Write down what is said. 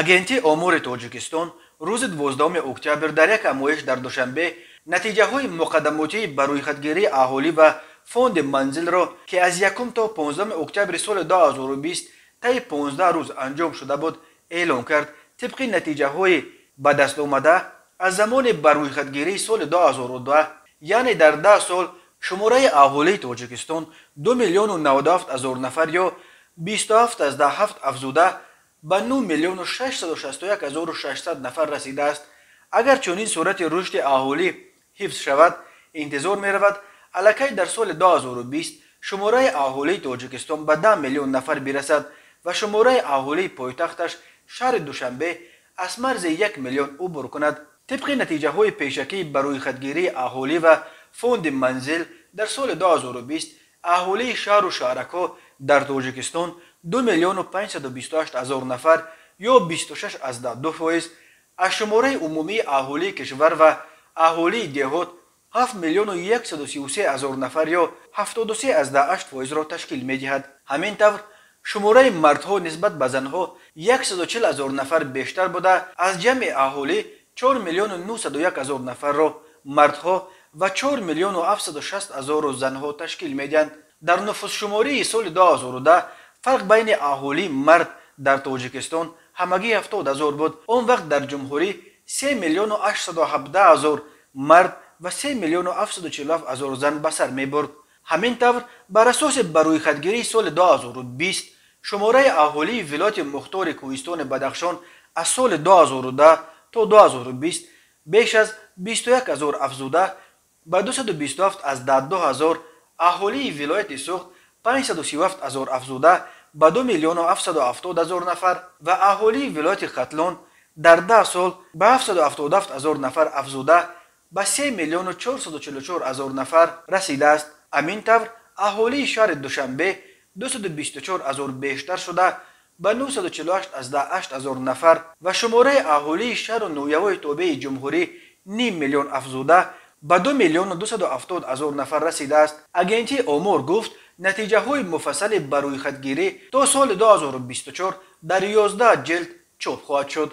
агенти омури тоҷикистон рӯзи 12 октябр дар як ҳамоиш дар душанбе натиҷаҳои муқаддамотии ба рӯйхатгирии аҳолӣ ва фонди манзилро ки аз 1 то 15 октябри соли 2020 таи 15 рӯз анҷом шуда буд эълон кард. тибқи натиҷаҳои ба дастомада аз замони ба рӯйхатгирии соли 2002 яъне дар 10 сол шумораи аҳолии тоҷикистон 2 миллиону 97 ҳазор нафар ё 27.7 афзуда ба 9 миллиону 661 ҳазору 600 нафар расидааст. агар чунин сурати рушди аҳолӣ ҳифз шавад, интизор меравад аллакай дар соли 2020 шумораи аҳолии тоҷикистон ба 10 миллион нафар бирасад ва шумораи аҳолии пойтахташ шаҳри душанбе аз марзи 1 миллион убур кунад. тибқи натиҷаҳои пешакии ба рӯйхатгирии аҳолӣ ва фонди манзил дар соли 2020 аҳолии шаҳру шаҳракҳо дар тоҷикистон 2 миллиону 528 ҳазор нафар ё 26.2%, аз шумораи умумии аҳолии кишвар ва аҳолии деҳот 7 миллиону 133 ҳазор нафар ё 73.8%ро ташкил медиҳад. ҳамин тавр шумораи мардҳо нисбат ба занҳо 140 ҳазор нафар бештар буда аз ҷамъи аҳолӣ 4 миллиону 901 ҳазор нафарро мардҳо ва 4 миллиону 760 ҳазору занҳо ташкил медиҳанд. дар нуфусшумории соли 2010 фарқ байни аҳолии мард дар тоҷикистон ҳамагӣ 70 ҳазор буд. он вақт дар ҷумҳурӣ 3 миллиону 817 ҳазор мард ва 3 миллиону 747 ҳазор зан ба сар мебурд. ҳамин тавр бар асоси ба рӯйхатгирии соли 2020 шумораи аҳолии вилояти мухтори кӯҳистони Бадахшон аз соли 2010 то 2020 беш аз 21 ҳазор афзуда ба 227.2 ҳазор, аҳолии вилояти Суғд 537 ҳазор афзуда ба 2 миллиону 770 ҳазор нафар ва аҳолии вилояти Хатлон дар 10 сол ба 777 ҳазор нафар афзуда ба 3 миллиону 444 ҳазор нафар расидааст. ҳамин тавр аҳолии шаҳри Душанбе 224 ҳазор бештар шуда ба 948.8 ҳазор нафар ва шумораи аҳолии шаҳру ноҳиявои тобеи ҷумҳурӣ 5 миллион афзуда ба 2 миллиону 270 ҳазор нафар расидааст. агенти омур гуфт натиҷаҳои муфассали ба рӯйхатгирӣ то соли 2024 дар 11 ҷилд чоп хоҳад шуд.